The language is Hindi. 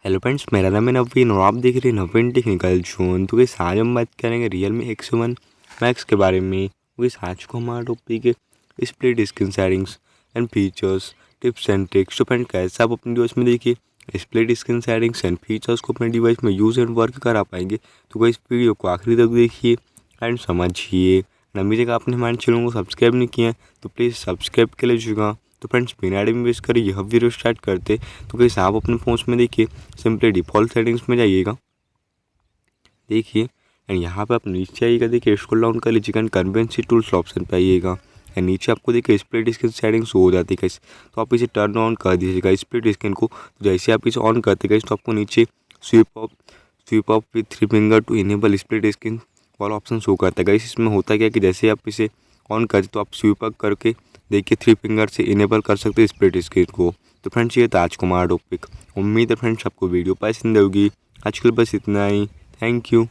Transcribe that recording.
हेलो फ्रेंड्स, मेरा नाम है नवीन और आप देख रहे हैं नवीन टेक्निकल जोन। तो गाइस आज हम बात करेंगे Realme X7 Max के बारे में। गाइस आज को हमारा टॉपिक है split screen settings and features, tips and tricks. तो फ्रेंड कैसे आप अपने डिवाइस में देखिए split screen settings and features को अपने डिवाइस में यूज़ एंड वर्क करा पाएंगे। तो गाइस वीडियो को आखिरी तक देखिए एंड समझिए। अभी तक आपने हमारे चैनल को सब्सक्राइब नहीं किया तो प्लीज़ सब्सक्राइब कर लीजिएगा। तो फ्रेंड्स बिना टाइम वेस्ट करे यह वीडियो स्टार्ट करते। तो गाइस आप अपने फ़ोन में देखिए सिंपली डिफ़ॉल्ट सेटिंग्स में जाइएगा, देखिए एंड यहाँ पे आप नीचे आइएगा, देखिए स्क्रॉल डाउन कर लीजिएगा एंड कन्वेंसी टूल्स ऑप्शन पे आइएगा एंड नीचे आपको देखिए स्प्लिट स्क्रीन सेटिंग्स हो जाती है गाइस। तो आप इसे टर्न ऑन कर दीजिएगा स्प्लिट स्क्रीन को। तो जैसे आप इसे ऑन करते गाइस तो आपको नीचे swipe up with 3 finger to enable split screen वाला ऑप्शन शो करता है गाइस। इसमें होता क्या कि जैसे आप इसे ऑन करते तो आप स्वीप अप करके देखिए 3 फिंगर से इनेबल कर सकते हैं स्प्लिट स्क्रीन को। तो फ्रेंड्स ये था आज को हमारा टॉपिक। उम्मीद है फ्रेंड्स आपको वीडियो पसंद होगी। आज के लिए बस इतना ही। Thank you.